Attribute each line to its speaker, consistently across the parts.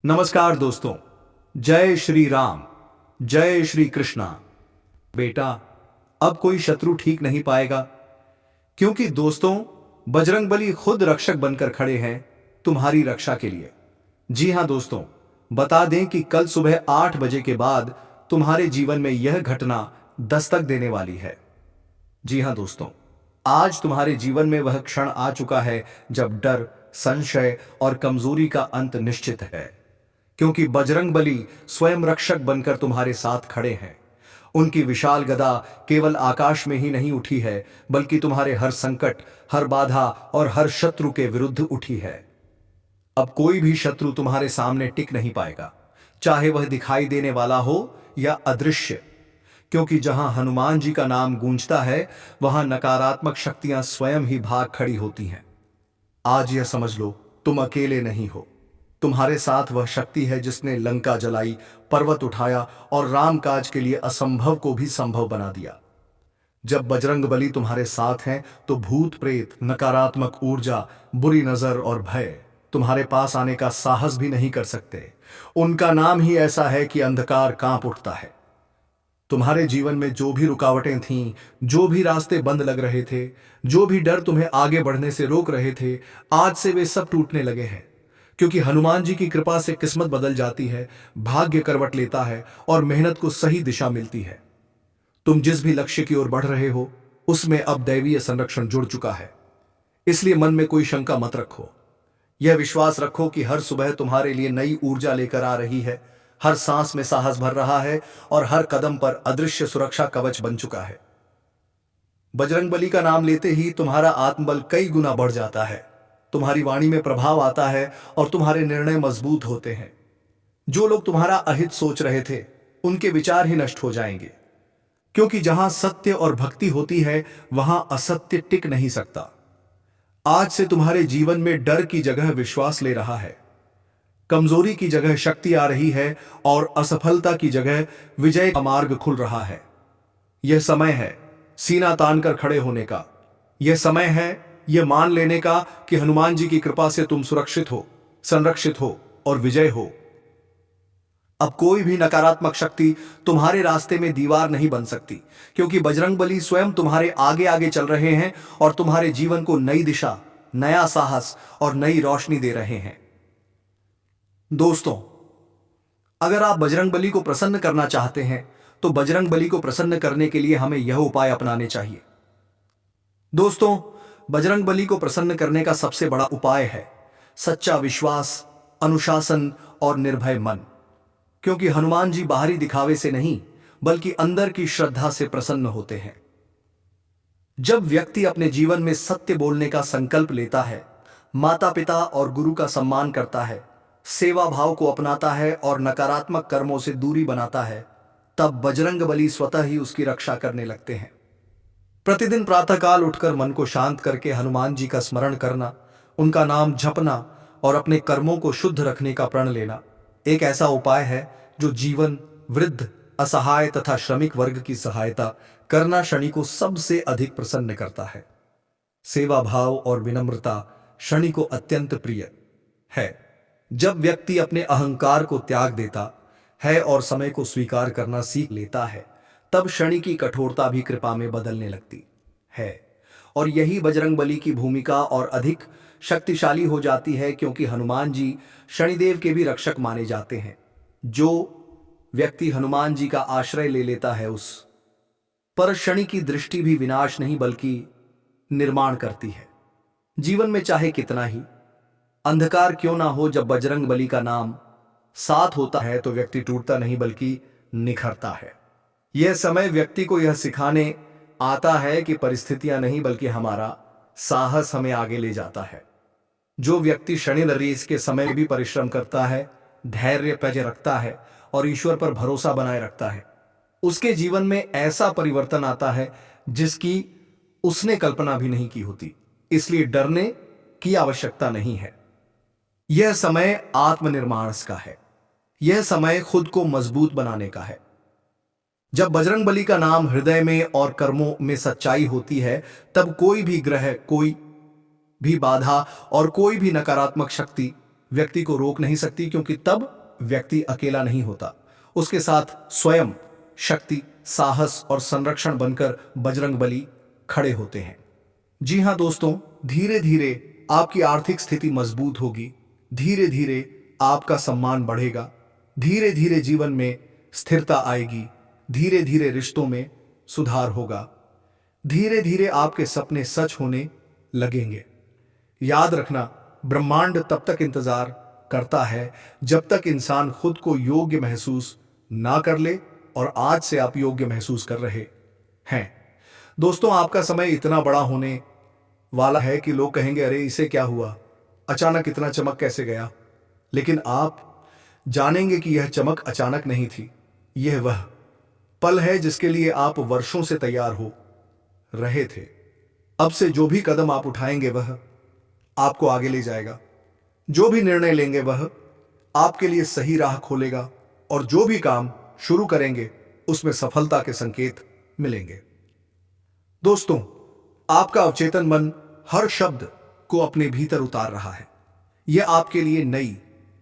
Speaker 1: नमस्कार दोस्तों। जय श्री राम, जय श्री कृष्णा। बेटा, अब कोई शत्रु ठीक नहीं पाएगा, क्योंकि दोस्तों बजरंगबली खुद रक्षक बनकर खड़े हैं तुम्हारी रक्षा के लिए। जी हां दोस्तों, बता दें कि कल सुबह 8 बजे के बाद तुम्हारे जीवन में यह घटना दस्तक देने वाली है। जी हां दोस्तों, आज तुम्हारे जीवन में वह क्षण आ चुका है जब डर, संशय और कमजोरी का अंत निश्चित है, क्योंकि बजरंगबली स्वयं रक्षक बनकर तुम्हारे साथ खड़े हैं। उनकी विशाल गदा केवल आकाश में ही नहीं उठी है, बल्कि तुम्हारे हर संकट, हर बाधा और हर शत्रु के विरुद्ध उठी है। अब कोई भी शत्रु तुम्हारे सामने टिक नहीं पाएगा, चाहे वह दिखाई देने वाला हो या अदृश्य, क्योंकि जहां हनुमान जी का नाम गूंजता है, वहां नकारात्मक शक्तियां स्वयं ही भाग खड़ी होती हैं। आज यह समझ लो, तुम अकेले नहीं हो। तुम्हारे साथ वह शक्ति है जिसने लंका जलाई, पर्वत उठाया और राम काज के लिए असंभव को भी संभव बना दिया। जब बजरंगबली तुम्हारे साथ हैं, तो भूत प्रेत, नकारात्मक ऊर्जा, बुरी नजर और भय तुम्हारे पास आने का साहस भी नहीं कर सकते। उनका नाम ही ऐसा है कि अंधकार कांप उठता है। तुम्हारे जीवन में जो भी रुकावटें थीं, जो भी रास्ते बंद लग रहे थे, जो भी डर तुम्हें आगे बढ़ने से रोक रहे थे, आज से वे सब टूटने लगे हैं। क्योंकि हनुमान जी की कृपा से किस्मत बदल जाती है, भाग्य करवट लेता है और मेहनत को सही दिशा मिलती है। तुम जिस भी लक्ष्य की ओर बढ़ रहे हो, उसमें अब दैवीय संरक्षण जुड़ चुका है। इसलिए मन में कोई शंका मत रखो। यह विश्वास रखो कि हर सुबह तुम्हारे लिए नई ऊर्जा लेकर आ रही है, हर सांस में साहस भर रहा है और हर कदम पर अदृश्य सुरक्षा कवच बन चुका है। बजरंगबली का नाम लेते ही तुम्हारा आत्मबल कई गुना बढ़ जाता है, तुम्हारी वाणी में प्रभाव आता है और तुम्हारे निर्णय मजबूत होते हैं। जो लोग तुम्हारा अहित सोच रहे थे, उनके विचार ही नष्ट हो जाएंगे, क्योंकि जहां सत्य और भक्ति होती है, वहां असत्य टिक नहीं सकता। आज से तुम्हारे जीवन में डर की जगह विश्वास ले रहा है, कमजोरी की जगह शक्ति आ रही है और असफलता की जगह विजय का मार्ग खुल रहा है। यह समय है सीना तान कर खड़े होने का। यह समय है यह मान लेने का कि हनुमान जी की कृपा से तुम सुरक्षित हो, संरक्षित हो और विजय हो। अब कोई भी नकारात्मक शक्ति तुम्हारे रास्ते में दीवार नहीं बन सकती, क्योंकि बजरंगबली स्वयं तुम्हारे आगे आगे चल रहे हैं और तुम्हारे जीवन को नई दिशा, नया साहस और नई रोशनी दे रहे हैं। दोस्तों, अगर आप बजरंगबली को प्रसन्न करना चाहते हैं, तो बजरंगबली को प्रसन्न करने के लिए हमें यह उपाय अपनाने चाहिए। दोस्तों, बजरंगबली को प्रसन्न करने का सबसे बड़ा उपाय है सच्चा विश्वास, अनुशासन और निर्भय मन। क्योंकि हनुमान जी बाहरी दिखावे से नहीं, बल्कि अंदर की श्रद्धा से प्रसन्न होते हैं। जब व्यक्ति अपने जीवन में सत्य बोलने का संकल्प लेता है, माता पिता और गुरु का सम्मान करता है, सेवा भाव को अपनाता है और नकारात्मक कर्मों से दूरी बनाता है, तब बजरंगबली स्वतः ही उसकी रक्षा करने लगते हैं। प्रतिदिन प्रातःकाल उठकर मन को शांत करके हनुमान जी का स्मरण करना, उनका नाम जपना और अपने कर्मों को शुद्ध रखने का प्रण लेना एक ऐसा उपाय है जो जीवन, वृद्ध, असहाय तथा श्रमिक वर्ग की सहायता करना शनि को सबसे अधिक प्रसन्न करता है। सेवा भाव और विनम्रता शनि को अत्यंत प्रिय है। जब व्यक्ति अपने अहंकार को त्याग देता है और समय को स्वीकार करना सीख लेता है, तब शनि की कठोरता भी कृपा में बदलने लगती है और यही बजरंगबली की भूमिका और अधिक शक्तिशाली हो जाती है, क्योंकि हनुमान जी शनिदेव के भी रक्षक माने जाते हैं। जो व्यक्ति हनुमान जी का आश्रय ले लेता है, उस पर शनि की दृष्टि भी विनाश नहीं बल्कि निर्माण करती है। जीवन में चाहे कितना ही अंधकार क्यों ना हो, जब बजरंगबली का नाम साथ होता है तो व्यक्ति टूटता नहीं बल्कि निखरता है। यह समय व्यक्ति को यह सिखाने आता है कि परिस्थितियां नहीं बल्कि हमारा साहस हमें आगे ले जाता है। जो व्यक्ति शनि नरेश के समय भी परिश्रम करता है, धैर्य पैज रखता है और ईश्वर पर भरोसा बनाए रखता है, उसके जीवन में ऐसा परिवर्तन आता है जिसकी उसने कल्पना भी नहीं की होती। इसलिए डरने की आवश्यकता नहीं है। यह समय आत्मनिर्माण का है। यह समय खुद को मजबूत बनाने का है। जब बजरंगबली का नाम हृदय में और कर्मों में सच्चाई होती है, तब कोई भी ग्रह, कोई भी बाधा और कोई भी नकारात्मक शक्ति व्यक्ति को रोक नहीं सकती, क्योंकि तब व्यक्ति अकेला नहीं होता, उसके साथ स्वयं शक्ति, साहस और संरक्षण बनकर बजरंगबली खड़े होते हैं। जी हाँ दोस्तों, धीरे धीरे आपकी आर्थिक स्थिति मजबूत होगी, धीरे धीरे आपका सम्मान बढ़ेगा, धीरे धीरे जीवन में स्थिरता आएगी, धीरे धीरे रिश्तों में सुधार होगा, धीरे धीरे आपके सपने सच होने लगेंगे। याद रखना, ब्रह्मांड तब तक इंतजार करता है जब तक इंसान खुद को योग्य महसूस ना कर ले, और आज से आप योग्य महसूस कर रहे हैं। दोस्तों, आपका समय इतना बड़ा होने वाला है कि लोग कहेंगे, अरे इसे क्या हुआ, अचानक इतना चमक कैसे गया। लेकिन आप जानेंगे कि यह चमक अचानक नहीं थी, यह वह पल है जिसके लिए आप वर्षों से तैयार हो रहे थे। अब से जो भी कदम आप उठाएंगे वह आपको आगे ले जाएगा, जो भी निर्णय लेंगे वह आपके लिए सही राह खोलेगा, और जो भी काम शुरू करेंगे उसमें सफलता के संकेत मिलेंगे। दोस्तों, आपका अवचेतन मन हर शब्द को अपने भीतर उतार रहा है। यह आपके लिए नई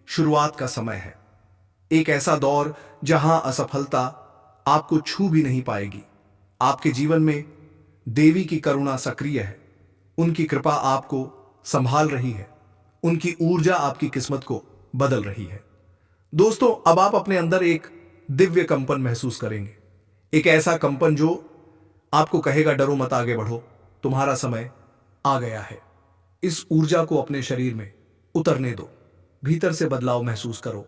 Speaker 1: शुरुआत का समय है, एक ऐसा दौर जहां असफलता आपको छू भी नहीं पाएगी। आपके जीवन में देवी की करुणा सक्रिय है, उनकी कृपा आपको संभाल रही है, उनकी ऊर्जा आपकी किस्मत को बदल रही है। दोस्तों, अब आप अपने अंदर एक दिव्य कंपन महसूस करेंगे, एक ऐसा कंपन जो आपको कहेगा, डरो मत, आगे बढ़ो, तुम्हारा समय आ गया है। इस ऊर्जा को अपने शरीर में उतरने दो, भीतर से बदलाव महसूस करो,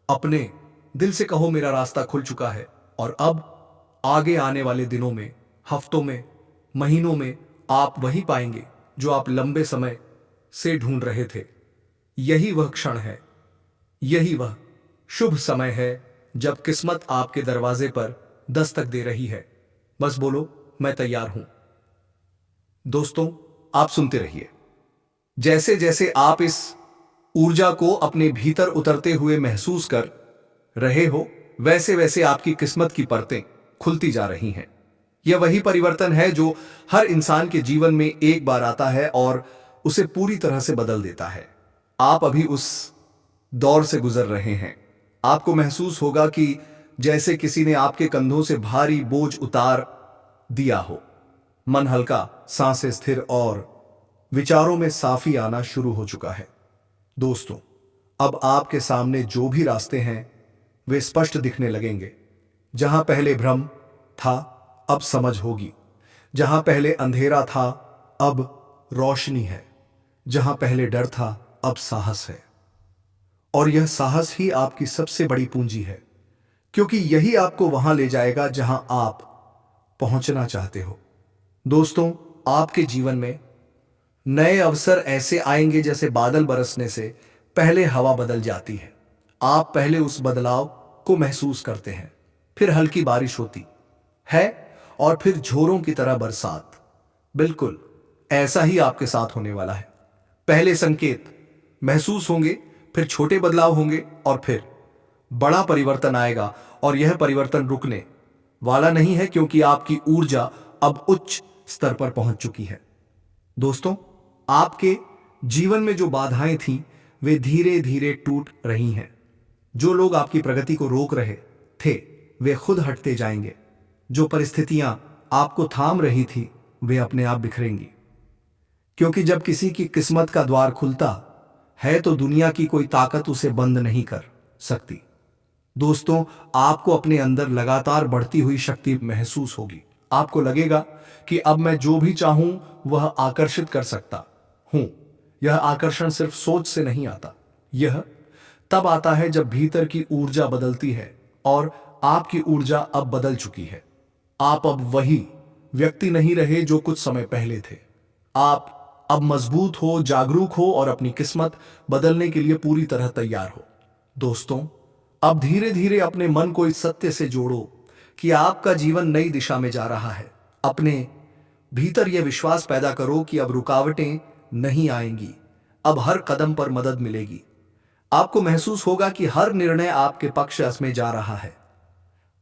Speaker 1: अपने दिल से कहो, मेरा रास्ता खुल चुका है, और अब आगे आने वाले दिनों में, हफ्तों में, महीनों में आप वही पाएंगे जो आप लंबे समय से ढूंढ रहे थे। यही वह क्षण है, यही वह शुभ समय है जब किस्मत आपके दरवाजे पर दस्तक दे रही है। बस बोलो, मैं तैयार हूं। दोस्तों, आप सुनते रहिए। जैसे जैसे आप इस ऊर्जा को अपने भीतर उतरते हुए महसूस कर रहे हो, वैसे वैसे आपकी किस्मत की परतें खुलती जा रही हैं। यह वही परिवर्तन है जो हर इंसान के जीवन में एक बार आता है और उसे पूरी तरह से बदल देता है। आप अभी उस दौर से गुजर रहे हैं। आपको महसूस होगा कि जैसे किसी ने आपके कंधों से भारी बोझ उतार दिया हो। मन हल्का, सांसें स्थिर और विचारों में साफी आना शुरू हो चुका है। दोस्तों, अब आपके सामने जो भी रास्ते हैं वे स्पष्ट दिखने लगेंगे। जहां पहले भ्रम था, अब समझ होगी। जहां पहले अंधेरा था, अब रोशनी है। जहां पहले डर था, अब साहस है। और यह साहस ही आपकी सबसे बड़ी पूंजी है, क्योंकि यही आपको वहां ले जाएगा जहां आप पहुंचना चाहते हो। दोस्तों, आपके जीवन में नए अवसर ऐसे आएंगे जैसे बादल बरसने से पहले हवा बदल जाती है। आप पहले उस बदलाव को महसूस करते हैं, फिर हल्की बारिश होती है और फिर झोरों की तरह बरसात। बिल्कुल ऐसा ही आपके साथ होने वाला है। पहले संकेत महसूस होंगे, फिर छोटे बदलाव होंगे और फिर बड़ा परिवर्तन आएगा। और यह परिवर्तन रुकने वाला नहीं है, क्योंकि आपकी ऊर्जा अब उच्च स्तर पर पहुंच चुकी है। दोस्तों, आपके जीवन में जो बाधाएं थीं वे धीरे धीरे टूट रही हैं। जो लोग आपकी प्रगति को रोक रहे थे वे खुद हटते जाएंगे। जो परिस्थितियां आपको थाम रही थी वे अपने आप बिखरेंगी, क्योंकि जब किसी की किस्मत का द्वार खुलता है तो दुनिया की कोई ताकत उसे बंद नहीं कर सकती। दोस्तों, आपको अपने अंदर लगातार बढ़ती हुई शक्ति महसूस होगी। आपको लगेगा कि अब मैं जो भी चाहूं वह आकर्षित कर सकता हूं। यह आकर्षण सिर्फ सोच से नहीं आता, यह तब आता है जब भीतर की ऊर्जा बदलती है, और आपकी ऊर्जा अब बदल चुकी है। आप अब वही व्यक्ति नहीं रहे जो कुछ समय पहले थे। आप अब मजबूत हो, जागरूक हो और अपनी किस्मत बदलने के लिए पूरी तरह तैयार हो। दोस्तों, अब धीरे धीरे अपने मन को इस सत्य से जोड़ो कि आपका जीवन नई दिशा में जा रहा है। अपने भीतर यह विश्वास पैदा करो कि अब रुकावटें नहीं आएंगी, अब हर कदम पर मदद मिलेगी। आपको महसूस होगा कि हर निर्णय आपके पक्ष में जा रहा है।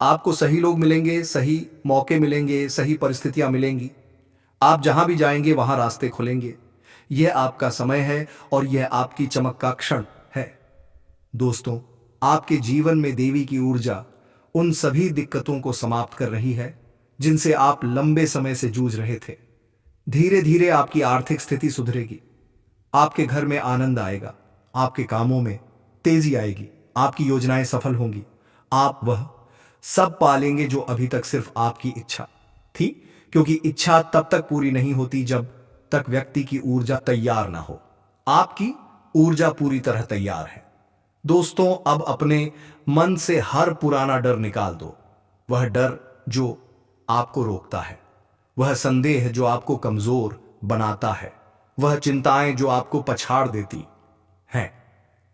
Speaker 1: आपको सही लोग मिलेंगे, सही मौके मिलेंगे, सही परिस्थितियां मिलेंगी। आप जहां भी जाएंगे वहां रास्ते खुलेंगे। यह आपका समय है और यह आपकी चमक का क्षण है। दोस्तों, आपके जीवन में देवी की ऊर्जा उन सभी दिक्कतों को समाप्त कर रही है जिनसे आप लंबे समय से जूझ रहे थे। धीरे धीरे आपकी आर्थिक स्थिति सुधरेगी, आपके घर में आनंद आएगा, आपके कामों में तेजी आएगी, आपकी योजनाएं सफल होंगी। आप वह सब पालेंगे जो अभी तक सिर्फ आपकी इच्छा थी, क्योंकि इच्छा तब तक पूरी नहीं होती जब तक व्यक्ति की ऊर्जा तैयार ना हो। आपकी ऊर्जा पूरी तरह तैयार है। दोस्तों, अब अपने मन से हर पुराना डर निकाल दो। वह डर जो आपको रोकता है, वह संदेह जो आपको कमजोर बनाता है, वह चिंताएं जो आपको पछाड़ देती हैं,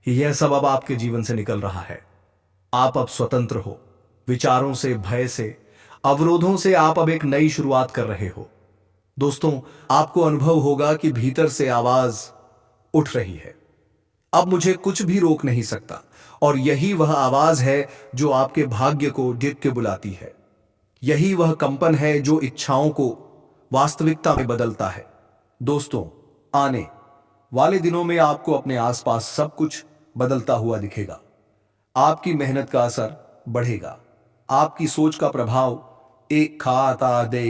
Speaker 1: यह सब अब आपके जीवन से निकल रहा है। आप अब स्वतंत्र हो। विचारों से, भय से, अवरोधों से आप अब एक नई शुरुआत कर रहे हो। दोस्तों, आपको अनुभव होगा कि भीतर से आवाज उठ रही है, अब मुझे कुछ भी रोक नहीं सकता। और यही वह आवाज है जो आपके भाग्य को डिग के बुलाती है। यही वह कंपन है जो इच्छाओं को वास्तविकता में बदलता है। दोस्तों, आने वाले दिनों में आपको अपने आसपास सब कुछ बदलता हुआ दिखेगा। आपकी मेहनत का असर बढ़ेगा, आपकी सोच का प्रभाव एक खाता दे।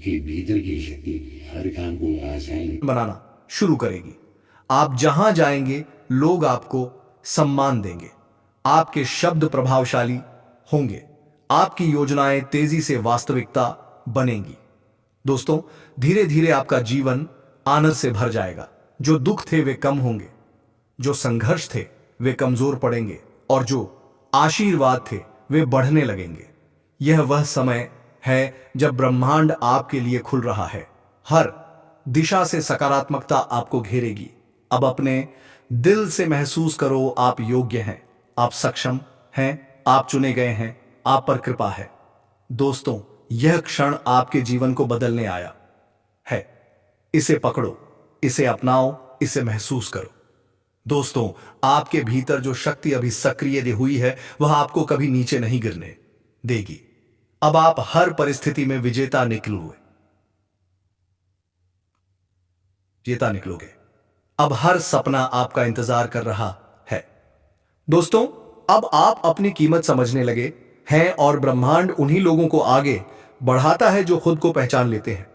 Speaker 2: आपके भीतर की शक्ति हर काम को आसान
Speaker 1: बनाना शुरू करेगी। आप जहां जाएंगे लोग आपको सम्मान देंगे, आपके शब्द प्रभावशाली होंगे, आपकी योजनाएं तेजी से वास्तविकता बनेंगी। दोस्तों, धीरे धीरे आपका जीवन आनंद से भर जाएगा। जो दुख थे वे कम होंगे, जो संघर्ष थे वे कमजोर पड़ेंगे और जो आशीर्वाद थे वे बढ़ने लगेंगे। यह वह समय है जब ब्रह्मांड आपके लिए खुल रहा है। हर दिशा से सकारात्मकता आपको घेरेगी। अब अपने दिल से महसूस करो, आप योग्य हैं, आप सक्षम हैं, आप चुने गए हैं, आप पर कृपा है। दोस्तों, यह क्षण आपके जीवन को बदलने आया है। इसे पकड़ो, इसे अपनाओ, इसे महसूस करो। दोस्तों, आपके भीतर जो शक्ति अभी सक्रिय हुई है वह आपको कभी नीचे नहीं गिरने देगी। अब आप हर परिस्थिति में विजेता निकलोगे। अब हर सपना आपका इंतजार कर रहा है। दोस्तों, अब आप अपनी कीमत समझने लगे हैं और ब्रह्मांड उन्हीं लोगों को आगे बढ़ाता है जो खुद को पहचान लेते हैं।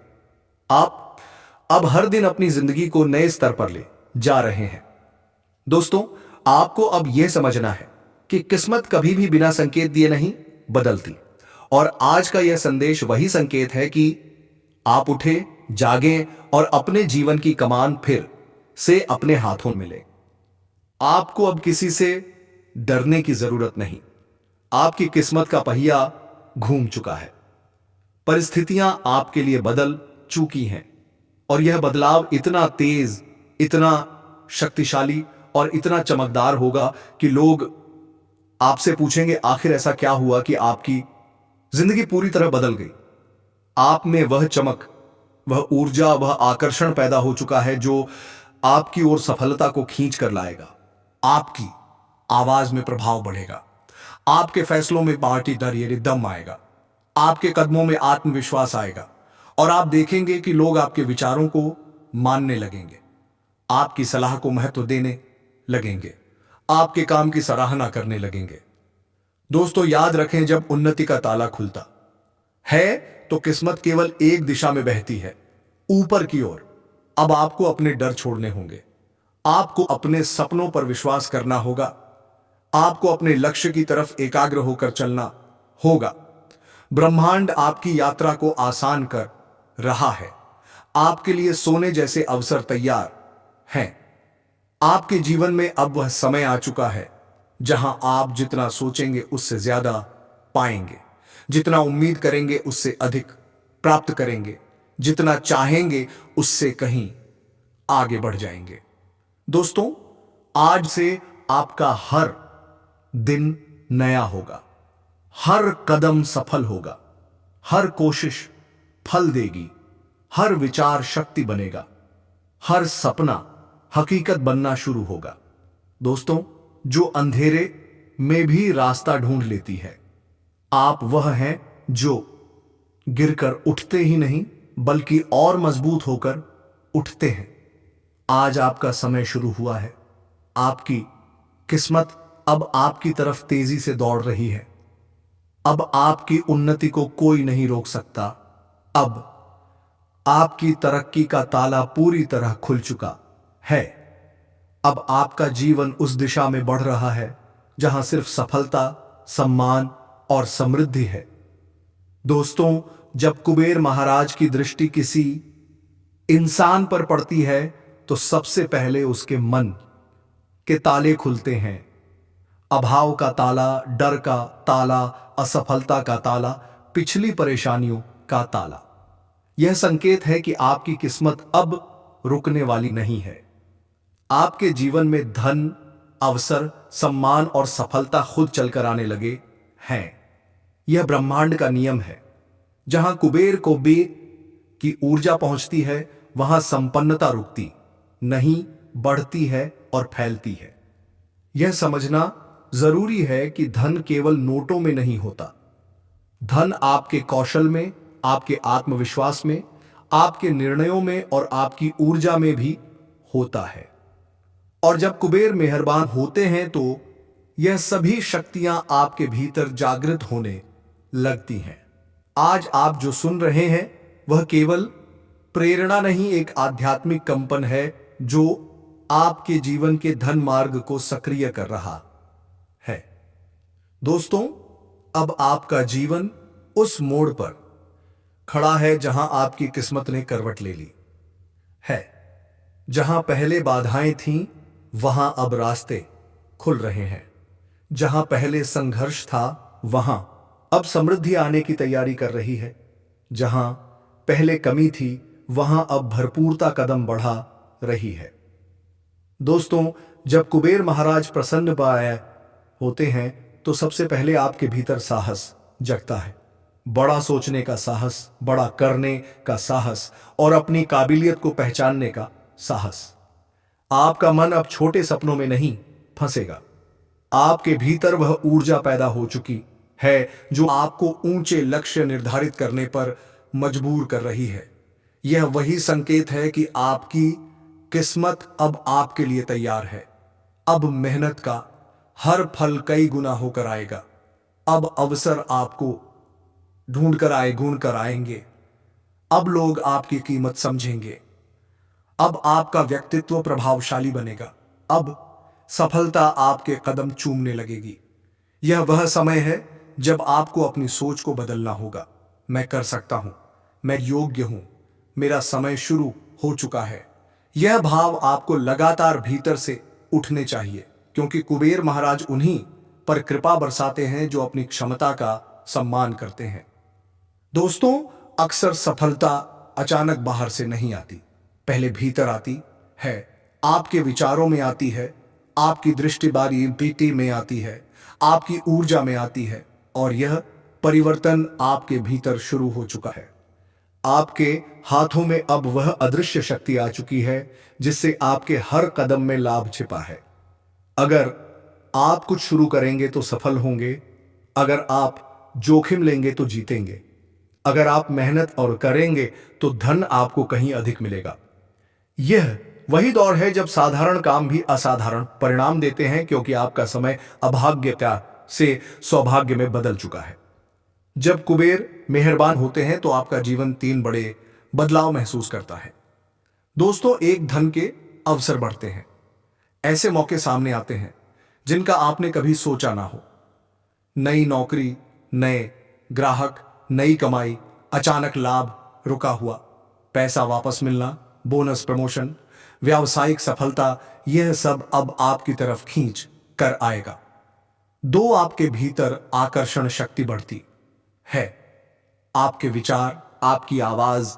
Speaker 1: आप अब हर दिन अपनी जिंदगी को नए स्तर पर ले जा रहे हैं। दोस्तों, आपको अब यह समझना है कि किस्मत कभी भी बिना संकेत दिए नहीं बदलती। और आज का यह संदेश वही संकेत है कि आप उठे, जागें और अपने जीवन की कमान फिर से अपने हाथों में लें। आपको अब किसी से डरने की जरूरत नहीं। आपकी किस्मत का पहिया घूम चुका है। परिस्थितियां आपके लिए बदल चुकी हैं और यह बदलाव इतना तेज, इतना शक्तिशाली और इतना चमकदार होगा कि लोग आपसे पूछेंगे आखिर ऐसा क्या हुआ कि आपकी जिंदगी पूरी तरह बदल गई। आप में वह चमक, वह ऊर्जा, वह आकर्षण पैदा हो चुका है जो आपकी ओर सफलता को खींच कर लाएगा। आपकी आवाज में प्रभाव बढ़ेगा, आपके फैसलों में पार्टीदार दम आएगा, आपके कदमों में आत्मविश्वास आएगा और आप देखेंगे कि लोग आपके विचारों को मानने लगेंगे, आपकी सलाह को महत्व देने लगेंगे, आपके काम की सराहना करने लगेंगे। दोस्तों, याद रखें, जब उन्नति का ताला खुलता है तो किस्मत केवल एक दिशा में बहती है, ऊपर की ओर। अब आपको अपने डर छोड़ने होंगे, आपको अपने सपनों पर विश्वास करना होगा, आपको अपने लक्ष्य की तरफ एकाग्र होकर चलना होगा। ब्रह्मांड आपकी यात्रा को आसान कर रहा है। आपके लिए सोने जैसे अवसर तैयार हैं। आपके जीवन में अब वह समय आ चुका है जहां आप जितना सोचेंगे उससे ज्यादा पाएंगे, जितना उम्मीद करेंगे उससे अधिक प्राप्त करेंगे, जितना चाहेंगे उससे कहीं आगे बढ़ जाएंगे। दोस्तों, आज से आपका हर दिन नया होगा, हर कदम सफल होगा, हर कोशिश फल देगी, हर विचार शक्ति बनेगा, हर सपना हकीकत बनना शुरू होगा। दोस्तों, जो अंधेरे में भी रास्ता ढूंढ लेती है, आप वह हैं जो गिरकर उठते ही नहीं बल्कि और मजबूत होकर उठते हैं। आज आपका समय शुरू हुआ है। आपकी किस्मत अब आपकी तरफ तेजी से दौड़ रही है। अब आपकी उन्नति को कोई नहीं रोक सकता। अब आपकी तरक्की का ताला पूरी तरह खुल चुका है। अब आपका जीवन उस दिशा में बढ़ रहा है जहां सिर्फ सफलता, सम्मान और समृद्धि है। दोस्तों, जब कुबेर महाराज की दृष्टि किसी इंसान पर पड़ती है तो सबसे पहले उसके मन के ताले खुलते हैं। अभाव का ताला, डर का ताला, असफलता का ताला, पिछली परेशानियों का ताला। यह संकेत है कि आपकी किस्मत अब रुकने वाली नहीं है। आपके जीवन में धन, अवसर, सम्मान और सफलता खुद चलकर आने लगे हैं। यह ब्रह्मांड का नियम है। जहां कुबेर को बे की ऊर्जा पहुंचती है वहां संपन्नता रुकती नहीं, बढ़ती है और फैलती है। यह समझना जरूरी है कि धन केवल नोटों में नहीं होता। धन आपके कौशल में, आपके आत्मविश्वास में, आपके निर्णयों में और आपकी ऊर्जा में भी होता है। और जब कुबेर मेहरबान होते हैं तो यह सभी शक्तियां आपके भीतर जागृत होने लगती हैं। आज आप जो सुन रहे हैं वह केवल प्रेरणा नहीं, एक आध्यात्मिक कंपन है जो आपके जीवन के धन मार्ग को सक्रिय कर रहा है। दोस्तों, अब आपका जीवन उस मोड़ पर खड़ा है जहां आपकी किस्मत ने करवट ले ली है। जहां पहले बाधाएं थीं, वहां अब रास्ते खुल रहे हैं। जहां पहले संघर्ष था, वहां अब समृद्धि आने की तैयारी कर रही है। जहां पहले कमी थी, वहां अब भरपूरता कदम बढ़ा रही है। दोस्तों, जब कुबेर महाराज प्रसन्न होते हैं तो सबसे पहले आपके भीतर साहस जगता है। बड़ा सोचने का साहस, बड़ा करने का साहस और अपनी काबिलियत को पहचानने का साहस। आपका मन अब छोटे सपनों में नहीं फंसेगा। आपके भीतर वह ऊर्जा पैदा हो चुकी है जो आपको ऊंचे लक्ष्य निर्धारित करने पर मजबूर कर रही है। यह वही संकेत है कि आपकी किस्मत अब आपके लिए तैयार है। अब मेहनत का हर फल कई गुना होकर आएगा। अब अवसर आपको ढूंढ कर आएंगे। अब लोग आपकी कीमत समझेंगे। अब आपका व्यक्तित्व प्रभावशाली बनेगा। अब सफलता आपके कदम चूमने लगेगी। यह वह समय है जब आपको अपनी सोच को बदलना होगा। मैं कर सकता हूं, मैं योग्य हूं, मेरा समय शुरू हो चुका है। यह भाव आपको लगातार भीतर से उठने चाहिए, क्योंकि कुबेर महाराज उन्हीं पर कृपा बरसाते हैं जो अपनी क्षमता का सम्मान करते हैं। दोस्तों, अक्सर सफलता अचानक बाहर से नहीं आती, पहले भीतर आती है। आपके विचारों में आती है, आपकी दृष्टि में आती है, आपकी ऊर्जा में आती है, और यह परिवर्तन आपके भीतर शुरू हो चुका है। आपके हाथों में अब वह अदृश्य शक्ति आ चुकी है जिससे आपके हर कदम में लाभ छिपा है। अगर आप कुछ शुरू करेंगे तो सफल होंगे। अगर आप जोखिम लेंगे तो जीतेंगे। अगर आप मेहनत और करेंगे तो धन आपको कहीं अधिक मिलेगा। यह वही दौर है जब साधारण काम भी असाधारण परिणाम देते हैं, क्योंकि आपका समय अभाग्यता से सौभाग्य में बदल चुका है। जब कुबेर मेहरबान होते हैं तो आपका जीवन 3 बड़े बदलाव महसूस करता है। दोस्तों, एक, धन के अवसर बढ़ते हैं। ऐसे मौके सामने आते हैं जिनका आपने कभी सोचा ना हो। नई नौकरी, नए ग्राहक, नई कमाई, अचानक लाभ, रुका हुआ पैसा वापस मिलना, बोनस, प्रमोशन, व्यावसायिक सफलता, यह सब अब आपकी तरफ खींच कर आएगा। 2, आपके भीतर आकर्षण शक्ति बढ़ती है। आपके विचार, आपकी आवाज,